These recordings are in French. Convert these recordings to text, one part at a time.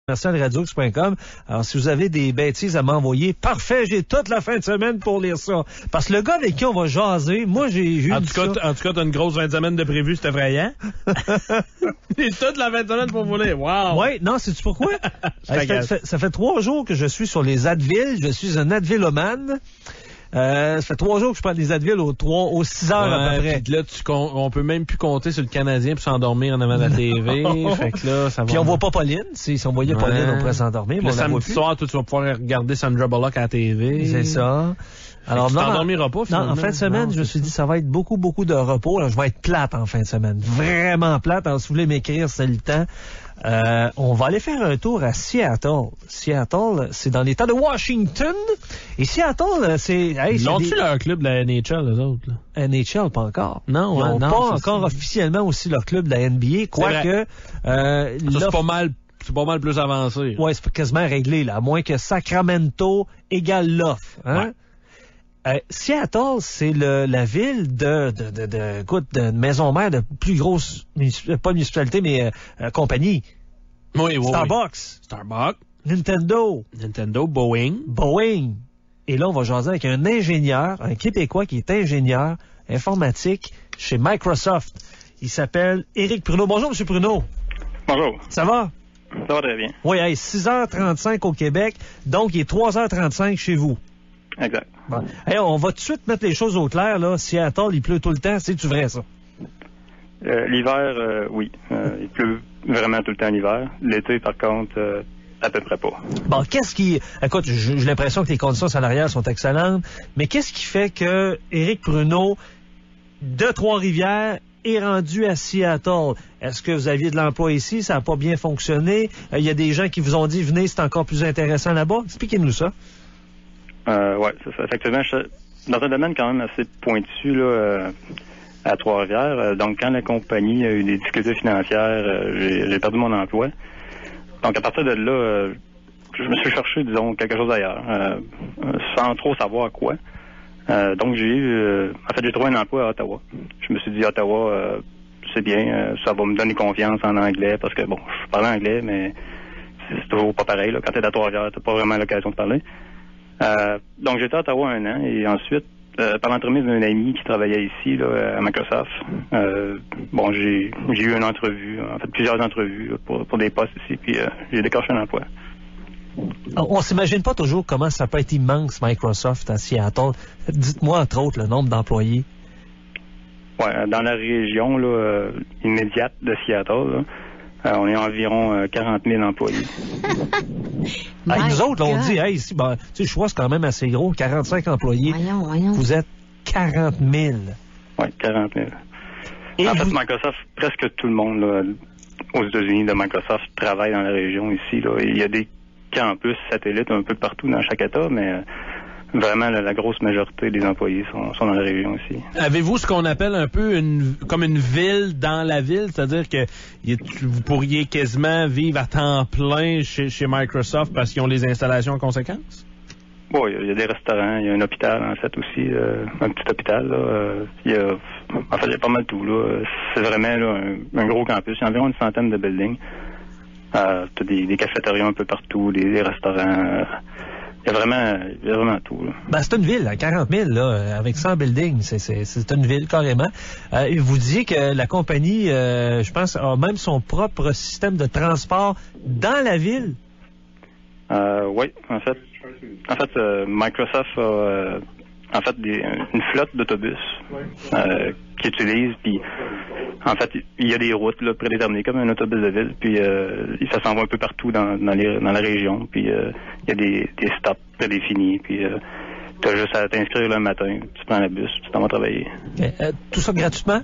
radiox.com. Alors, si vous avez des bêtises à m'envoyer, parfait, j'ai toute la fin de semaine pour lire ça. Parce que le gars avec qui on va jaser, moi, j'ai eu En tout cas, t'as une grosse fin de semaine de prévu, c'est effrayant. J'ai toute la fin de semaine pour vous lire. Wow! Oui, non, sais-tu pourquoi? Ça fait 3 jours que je suis sur les Advil. Je suis un Advilomane. Ça fait 3 jours que je prends des Advil aux 6 heures à peu près. Puis là, on peut même plus compter sur le Canadien pour s'endormir en avant de la TV. Fait que là, ça va. Puis on voit pas Pauline. Si on voyait Pauline, on pourrait s'endormir. Le samedi soir, tu vas pouvoir regarder Sandra Bullock à la TV. C'est ça. Alors, tu t'endormiras pas, finalement. Non, en fin de semaine, je me suis dit, ça va être beaucoup de repos. Alors, je vais être plate en fin de semaine. Vraiment plate. Alors, si vous voulez m'écrire, c'est le temps. On va aller faire un tour à Seattle. Seattle, c'est dans l'État de Washington. Et Seattle, c'est... Hey, l'ont-tu leur club de la NHL, eux autres? Là? NHL, pas encore. Non, ils n'ont non, pas encore officiellement aussi leur club de la NBA. Quoique... c'est pas mal... C'est pas mal plus avancé. Oui, c'est quasiment réglé, là. À moins que Sacramento égale l'offre. Hein? Ouais. Seattle, c'est la ville de maison-mère de plus grosse, pas municipalité, mais compagnie. Oui, Starbucks. Nintendo. Boeing. Et là, on va jaser avec un ingénieur, un Québécois qui est ingénieur informatique chez Microsoft. Il s'appelle Éric Pruneau. Bonjour, M. Pruneau. Bonjour. Ça va? Ça va très bien. Oui, 6h35 au Québec, donc il est 3h35 chez vous. Exact. Bon. Hey, on va tout de suite mettre les choses au clair, là. Seattle, il pleut tout le temps. C'est-tu vrai, ça? L'hiver, oui. Il pleut vraiment tout le temps l'hiver. L'été, par contre, à peu près pas. Bon, écoute, j'ai l'impression que les conditions salariales sont excellentes, mais qu'est-ce qui fait que Éric Pruneau, de Trois-Rivières, est rendu à Seattle? Est-ce que vous aviez de l'emploi ici? Ça n'a pas bien fonctionné? Il y a des gens qui vous ont dit, venez, c'est encore plus intéressant là-bas. Expliquez-nous ça. Oui, c'est ça. Effectivement, je suis dans un domaine quand même assez pointu là, à Trois-Rivières. Donc, quand la compagnie a eu des difficultés financières, j'ai perdu mon emploi. Donc, à partir de là, je me suis cherché, disons, quelque chose ailleurs, sans trop savoir quoi. Donc, j'ai trouvé un emploi à Ottawa. Je me suis dit, Ottawa, c'est bien, ça va me donner confiance en anglais, parce que, bon, je parle anglais, mais c'est toujours pas pareil, là. Quand t'es à Trois-Rivières, t'as pas vraiment l'occasion de parler. Donc, j'étais à Ottawa 1 an, et ensuite, par l'entremise d'un ami qui travaillait ici, là, à Microsoft, bon, j'ai eu une entrevue, en fait, plusieurs entrevues là, pour des postes ici, puis j'ai décroché un emploi. On s'imagine pas toujours comment ça peut être immense, Microsoft, à Seattle. Dites-moi, entre autres, le nombre d'employés. Oui, dans la région là, immédiate de Seattle, là, on est environ 40 000 employés. Nous autres, là, on dit, hey, ici, ben, tu sais, je vois, c'est quand même assez gros, 45 employés. Voyons. Vous êtes 40 000. Oui, 40 000. Et en fait, Microsoft, presque tout le monde là, aux États-Unis de Microsoft travaille dans la région ici. Là. Il y a des campus satellites un peu partout dans chaque État, mais vraiment, la grosse majorité des employés sont dans la région aussi. Avez-vous ce qu'on appelle un peu comme une ville dans la ville? C'est-à-dire que vous pourriez quasiment vivre à temps plein chez Microsoft parce qu'ils ont les installations en conséquence? Oui, il y a des restaurants, il y a un hôpital, en fait, aussi, un petit hôpital. Là, il y a pas mal tout. Là. C'est vraiment là, un gros campus. Il y a environ une centaine de buildings. T'as des cafétérias un peu partout, des restaurants. Il y a vraiment tout. Là. Ben, c'est une ville, à 40 000, là, avec 100 buildings. C'est une ville, carrément. Vous disiez que la compagnie, je pense, a même son propre système de transport dans la ville. Oui, en fait, Microsoft a une flotte d'autobus qu'ils utilisent, puis en fait, il y a des routes là, prédéterminées comme un autobus de ville, puis ça s'en va un peu partout dans la région, puis il y a des stops prédéfinis, puis tu as juste à t'inscrire le matin, tu prends le bus, tu t'en vas travailler. Tout ça gratuitement?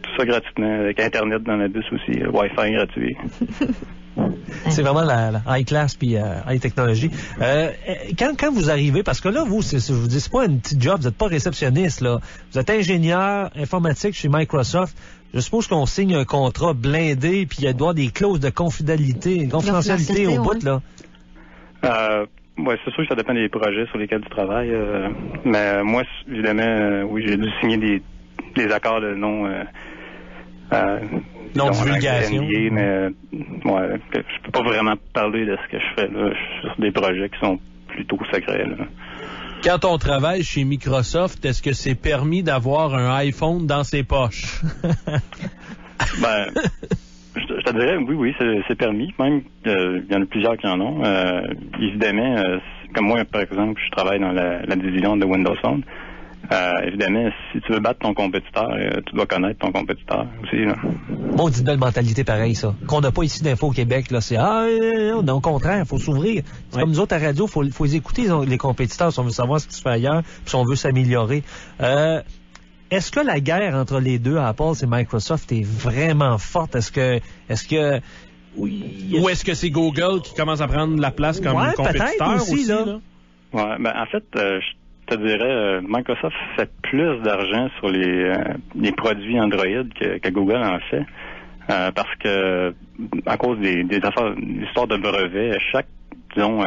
Tout ça gratuitement, avec Internet dans le bus aussi, Wi-Fi gratuit. C'est vraiment la high class puis high technologie. Quand vous arrivez, parce que là, je vous dis, c'est pas une petite job, vous n'êtes pas réceptionniste, là. Vous êtes ingénieur informatique chez Microsoft. Je suppose qu'on signe un contrat blindé, puis il doit y avoir des clauses de confidentialité au bout, là. Oui, c'est sûr que ça dépend des projets sur lesquels tu travailles. Mais moi, évidemment, oui, j'ai dû signer des accords de Non-divulgation. NDA, mais je peux pas vraiment parler de ce que je fais, là. Je suis sur des projets qui sont plutôt secrets, là. Quand on travaille chez Microsoft, est-ce que c'est permis d'avoir un iPhone dans ses poches? Je te dirais, oui, c'est permis. Même, il y en a plusieurs qui en ont. Évidemment, comme moi, par exemple, je travaille dans la division de Windows Phone. Évidemment, si tu veux battre ton compétiteur, tu dois connaître ton compétiteur aussi, là. Bon, c'est une belle mentalité pareille, ça. Qu'on n'a pas ici d'Info au Québec, là, c'est non, au contraire, il faut s'ouvrir. C'est comme nous autres à radio, faut les écouter, les compétiteurs, si on veut savoir ce qui se fait ailleurs, puis si on veut s'améliorer. Est-ce que la guerre entre les deux, Apple et Microsoft, est vraiment forte? Est-ce que oui, ou est-ce que c'est Google qui commence à prendre la place comme compétiteur aussi, là? Ouais, en fait, je te dirais, Microsoft fait plus d'argent sur les produits Android que Google en fait, parce que à cause des affaires, l'histoire de brevets, chaque, disons,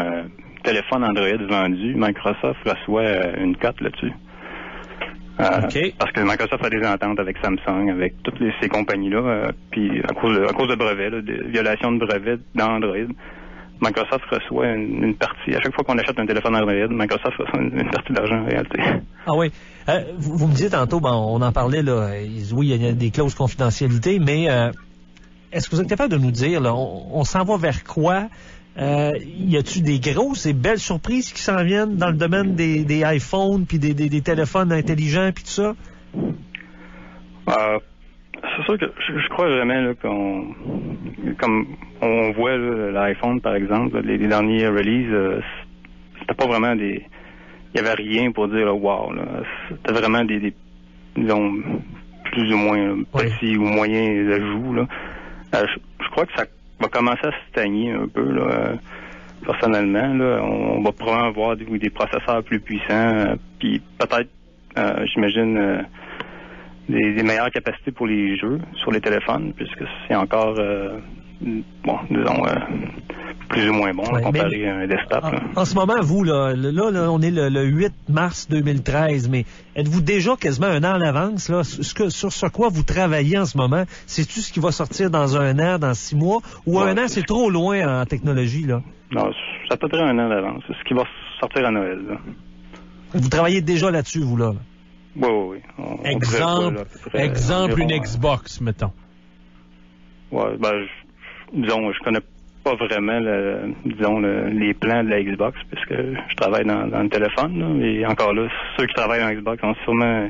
téléphone Android vendu, Microsoft reçoit une cote là-dessus. Parce que Microsoft a des ententes avec Samsung, avec toutes ces compagnies-là, puis à cause de brevets, là, de violations de brevets dans Android, Microsoft reçoit une partie. À chaque fois qu'on achète un téléphone Android, Microsoft reçoit une partie d'argent en réalité. Ah oui. Vous me disiez tantôt, on en parlait, là, oui, il y a des clauses confidentialité, mais est-ce que vous êtes capable de nous dire, là, on s'en va vers quoi? Y a-tu des grosses et belles surprises qui s'en viennent dans le domaine des iPhones puis des téléphones intelligents puis tout ça? C'est sûr que je crois vraiment là, comme on voit l'iPhone par exemple, les derniers releases, c'était pas vraiment il y avait rien pour dire là, wow, là. C'était vraiment des disons plus ou moins petits ou moyens ajouts là. Je crois que ça va commencer à se stagner un peu là. Personnellement là, on va probablement avoir des processeurs plus puissants, puis peut-être j'imagine des meilleures capacités pour les jeux sur les téléphones, puisque c'est encore disons plus ou moins bon comparé à un desktop. En ce moment, vous, là, on est le 8 mars 2013, mais êtes-vous déjà quasiment un an en avance, là, sur ce quoi vous travaillez en ce moment? C'est-tu ce qui va sortir dans un an, dans 6 mois, ou un an, c'est trop loin en technologie, là? Non, ça peut être un an d'avance. C'est ce qui va sortir à Noël, là. Vous travaillez déjà là-dessus, vous, là? Oui. Exemple, une Xbox, mettons. Ouais, disons, je connais pas vraiment, les plans de la Xbox, puisque je travaille dans le téléphone, là, et encore là, ceux qui travaillent dans Xbox ont sûrement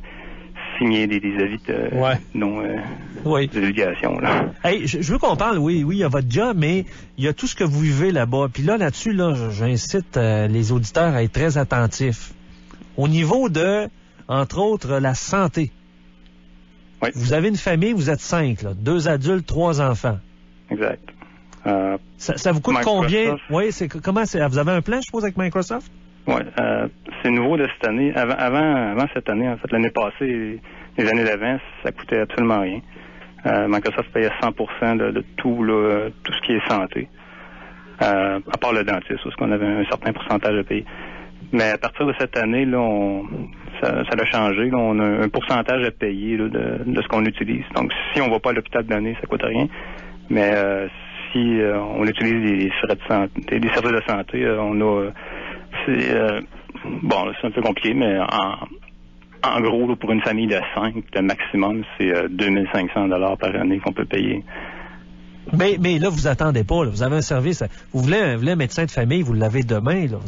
signé des avis de divulgation, là. Hey, je veux qu'on parle, oui, il y a votre job, mais il y a tout ce que vous vivez là-bas. Puis là-dessus, j'incite les auditeurs à être très attentifs. Au niveau de, entre autres, la santé. Oui. Vous avez une famille, vous êtes 5, là, 2 adultes, 3 enfants. Exact. Ça vous coûte combien? Oui, comment c'est? Vous avez un plan, je suppose, avec Microsoft? Oui, c'est nouveau de cette année. Avant cette année, en fait, l'année passée, les années d'avant, ça coûtait absolument rien. Microsoft payait 100% de tout, là, tout ce qui est santé. À part le dentiste, parce qu'on avait un certain pourcentage à payer. Mais à partir de cette année, là, ça a changé. Là, on a un pourcentage à payer là, de ce qu'on utilise. Donc, si on va pas à l'hôpital de l'année, ça coûte rien. Mais si on utilise des frais de santé, des services de santé, on a... c'est un peu compliqué, mais en gros, là, pour une famille de 5, le maximum, c'est 2500 $ par année qu'on peut payer. Mais là, vous attendez pas. Là. Vous avez un service. Vous voulez un médecin de famille, vous l'avez demain. Là.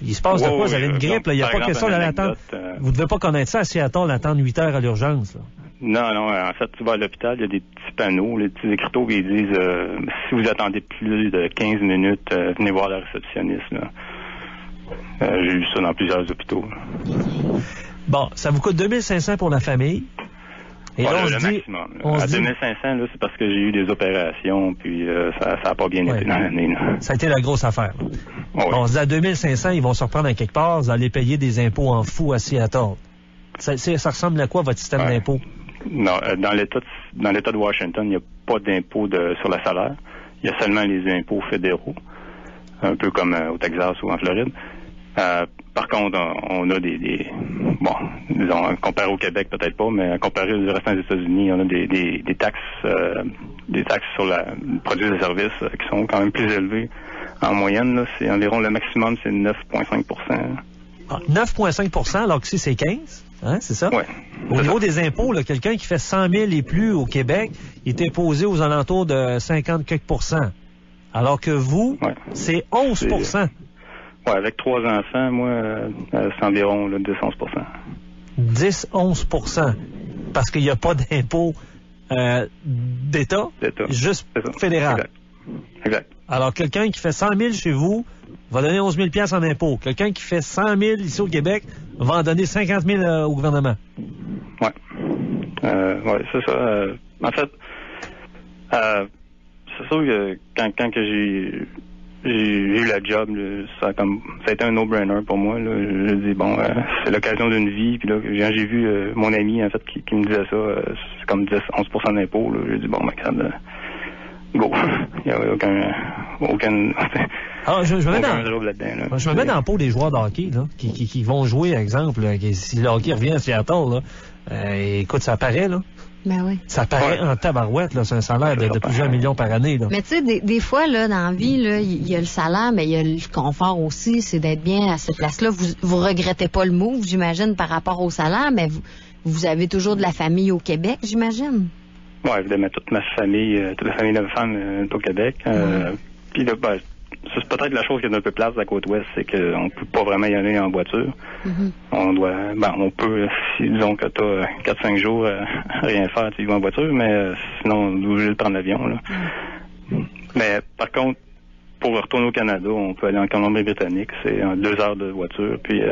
Il se passe de quoi? Vous avez une grippe. Il n'y a pas question d'attendre. Vous ne devez pas connaître ça à Seattle, d'attendre 8 heures à l'urgence. Là. Non. En fait, tu vas à l'hôpital, il y a des petits panneaux, des petits écriteaux qui disent si vous attendez plus de 15 minutes, venez voir le réceptionniste. Là. J'ai vu ça dans plusieurs hôpitaux. Là. Bon, ça vous coûte 2500 pour la famille. Et là, le maximum. À 2500, là, c'est parce que j'ai eu des opérations, puis ça n'a pas bien été dans l'année. Là. Ça a été la grosse affaire. On se dit à 2500, ils vont se reprendre à quelque part, vous allez payer des impôts en fou à Seattle. Ça ressemble à quoi, votre système d'impôt? Non, dans l'État de Washington, il n'y a pas d'impôt sur le salaire. Il y a seulement les impôts fédéraux, un peu comme au Texas ou en Floride. Par contre, on a bon, disons, comparé au Québec, peut-être pas, mais comparé au restant des États-Unis, on a des taxes sur les produits et services qui sont quand même plus élevées. En moyenne, là, c'est environ le maximum, c'est 9,5 9,5 alors que ici, c'est 15 hein, c'est ça? Oui. Au niveau des impôts, là, quelqu'un qui fait 100 000 et plus au Québec, il est imposé aux alentours de 50 quelques %. Alors que vous, c'est 11 Oui, avec 3 enfants, moi, c'est environ 10-11 10-11 parce qu'il n'y a pas d'impôt d'État, juste fédéral. Exact. Alors, quelqu'un qui fait 100 000 chez vous va donner 11 000 en impôts. Quelqu'un qui fait 100 000 ici au Québec va en donner 50 000 au gouvernement. Oui. C'est ça. En fait, c'est sûr que quand que j'ai eu la job, ça a été un no-brainer pour moi. Là. Je dis bon, c'est l'occasion d'une vie. Puis là, quand j'ai vu mon ami en fait qui me disait ça, c'est comme 10-11 d'impôt. J'ai dit bon, go. Il n'y a aucun Alors, je me mets là-dedans. Je me mets dans le pot des joueurs de hockey là, qui vont jouer, par exemple, si le hockey revient à Seattle, là, écoute, ça paraît, là. Ben oui. Ça paraît en tabarouette, là. C'est un salaire de plusieurs millions par année, là. Mais tu sais, des fois, là, dans la vie, là, il y a le salaire, mais il y a le confort aussi, c'est d'être bien à cette place-là. Vous regrettez pas le move, j'imagine, par rapport au salaire, mais vous avez toujours de la famille au Québec, j'imagine. Oui, évidemment, toute la famille de ma femme est au Québec. Puis là, c'est peut-être la chose qui est un peu place de la côte ouest, c'est qu'on peut pas vraiment y aller en voiture. On peut, si disons que tu as 4-5 jours à rien faire, tu y vas en voiture, mais sinon, on est obligé de prendre l'avion. Là. Mais par contre, pour retourner au Canada, on peut aller en Colombie-Britannique, c'est 2 heures de voiture, puis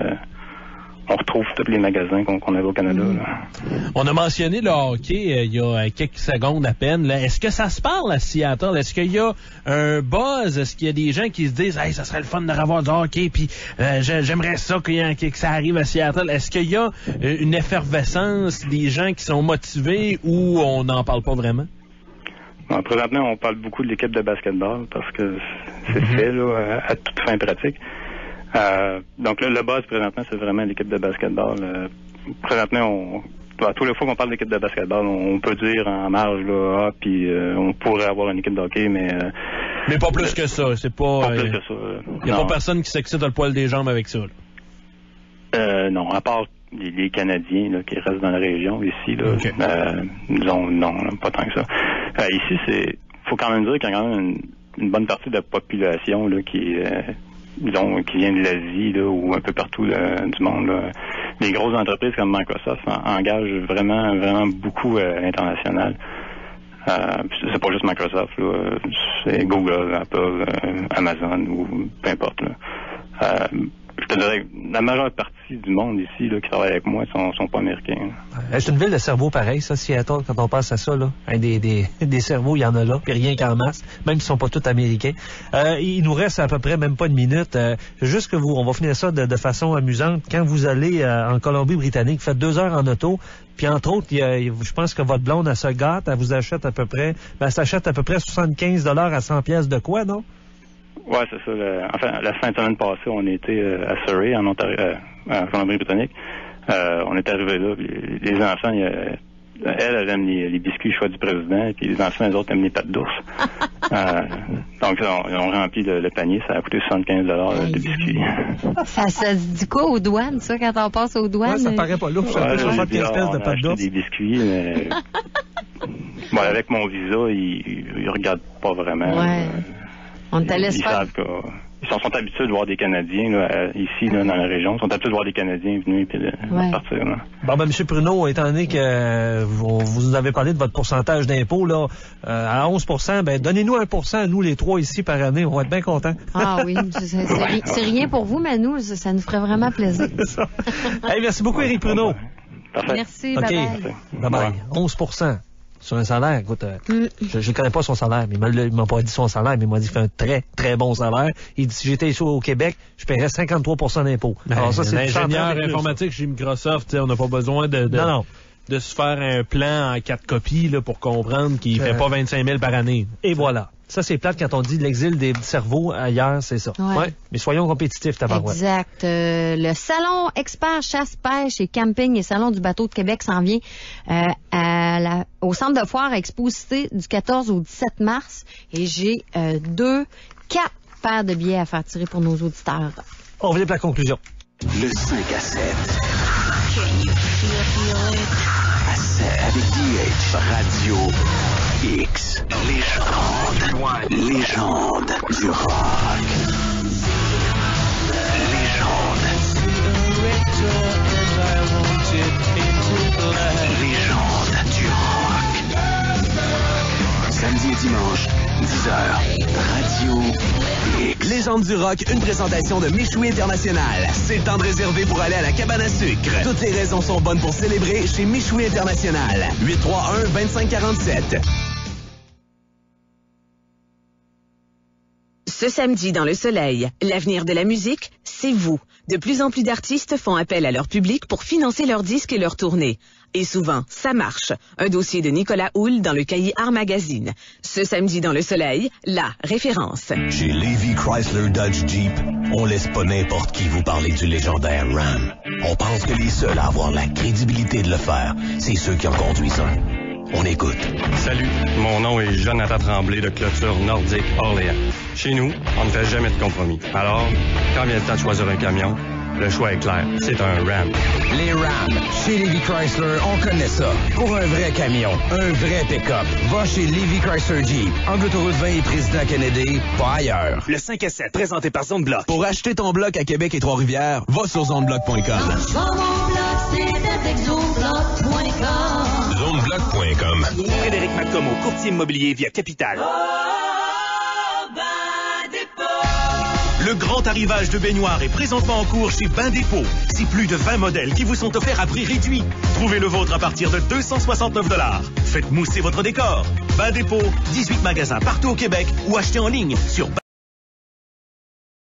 on retrouve tous les magasins qu'on avait au Canada. Là. On a mentionné le hockey il y a quelques secondes à peine. Là. Est-ce que ça se parle à Seattle? Est-ce qu'il y a un buzz? Est-ce qu'il y a des gens qui se disent « Hey, ça serait le fun de revoir du hockey, puis j'aimerais ça que ça arrive à Seattle. » Est-ce qu'il y a une effervescence, des gens qui sont motivés ou on n'en parle pas vraiment? Bon, présentement, on parle beaucoup de l'équipe de basketball parce que c'est fait là, à toute fin pratique. Donc là, le buzz présentement, c'est vraiment l'équipe de basketball. Présentement, à tous les fois qu'on parle d'équipe de basketball, on peut dire en marge là, puis on pourrait avoir une équipe de hockey, mais pas plus que ça. C'est pas. Pas plus que ça. Il n'y a pas personne qui s'excite à le poil des jambes avec ça. Non, à part les Canadiens là, qui restent dans la région ici, là, disons non, pas tant que ça. Ici, faut quand même dire qu'il y a quand même une bonne partie de la population là qui qui vient de l'Asie là, ou un peu partout du monde. Là. Les grosses entreprises comme Microsoft engagent vraiment beaucoup à l'international. C'est pas juste Microsoft, là, c'est Google, Apple, Amazon ou peu importe. Là. Je te dirais que la majeure partie du monde ici là, qui travaille avec moi sont pas américains. C'est une ville de cerveaux pareil, ça, Seattle, quand on passe à ça. Là. Des cerveaux, il y en a là, puis rien qu'en masse, même s'ils sont pas tous américains. Il nous reste à peu près même pas une minute. Juste que on va finir ça de façon amusante. Quand vous allez en Colombie-Britannique, vous faites 2 heures en auto, puis entre autres, je pense que votre blonde, elle se gâte, elle vous achète à peu près, elle s'achète à peu près 75 $ à 100 pièces de quoi, non? Oui, c'est ça. Enfin, la fin de semaine passée, on était à Surrey, en Ontario, en Colombie-Britannique. On est arrivé là, puis les enfants, elle aime les biscuits choix du président, puis les enfants, les autres aiment les pâtes d'ours. Donc, ils ont rempli le panier, ça a coûté 75 $ de biscuits. Ça se dit quoi aux douanes, ça, quand on passe aux douanes? Ouais, ça paraît pas louche, ça fait 75 pièces de pâtes d'ours. Des biscuits, mais bon, avec mon visa, ils regardent pas vraiment. Ouais. On te laisse faire. Ils sont habitués de voir des Canadiens là, ici là, dans la région. Ils sont habitués de voir des Canadiens venir et de partir. Là. Bon, ben, M. Pruneau, étant donné que vous nous avez parlé de votre pourcentage d'impôt là, à 11 %, ben donnez-nous 1 % nous les 3 ici par année. On va être bien contents. Ah oui, c'est rien pour vous, mais nous, ça nous ferait vraiment plaisir. Hey, merci beaucoup, Éric Pruneau. Parfait. Merci, OK. Bye-bye. 11 % sur un salaire, écoute, je ne connais pas son salaire, mais il m'a pas dit son salaire, mais il m'a dit qu'il fait un très, très bon salaire. Il dit, si j'étais ici au Québec, je paierais 53 % d'impôts. Alors ça, c'est l'ingénieur informatique chez Microsoft, on n'a pas besoin de... Non. de se faire un plan en 4 copies là, pour comprendre qu'il fait pas 25 000 par année. Et voilà. Ça, c'est plate quand on dit l'exil des cerveaux ailleurs, c'est ça. Ouais. Mais soyons compétitifs, tabarouette. Exact. Le salon expert chasse, pêche et camping et salon du bateau de Québec s'en vient au centre de foire à Exposité du 14 au 17 mars. Et j'ai 4 paires de billets à faire tirer pour nos auditeurs. On revient pour la conclusion. Le 5 à 7. À 7 avec DH Radio X. Légende du rock. Légende du rock. Samedi et dimanche, 10h. Radio X. Légende du rock, une présentation de Michoui International. C'est le temps de réserver pour aller à la cabane à sucre. Toutes les raisons sont bonnes pour célébrer chez Michoui International. 831-2547. Ce samedi dans le soleil, l'avenir de la musique, c'est vous. De plus en plus d'artistes font appel à leur public pour financer leurs disques et leurs tournées. Et souvent, ça marche. Un dossier de Nicolas Houle dans le cahier Art Magazine. Ce samedi dans le soleil, la référence. Chez Lévy Chrysler Dodge Jeep, on laisse pas n'importe qui vous parler du légendaire Ram. On pense que les seuls à avoir la crédibilité de le faire, c'est ceux qui en conduisent un. On écoute. Salut, mon nom est Jonathan Tremblay de Clôture Nordique Orléans. Chez nous, on ne fait jamais de compromis. Alors, quand vient le temps de choisir un camion, le choix est clair, c'est un Ram. Les Ram, chez Lévy Chrysler, on connaît ça. Pour un vrai camion, un vrai pick-up, va chez Lévy Chrysler Jeep. Angle Autoroute 20 et Président Kennedy, pas ailleurs. Le 5 à 7, présenté par Zone Bloc. Pour acheter ton bloc à Québec et Trois-Rivières, va sur zonebloc.com. Zonebloc.com. Frédéric Mactomo, courtier immobilier via Capital. Le grand arrivage de baignoires est présentement en cours chez Bain Dépôt. C'est plus de 20 modèles qui vous sont offerts à prix réduit. Trouvez le vôtre à partir de 269 $. Faites mousser votre décor. Bain Dépôt, 18 magasins partout au Québec ou achetez en ligne sur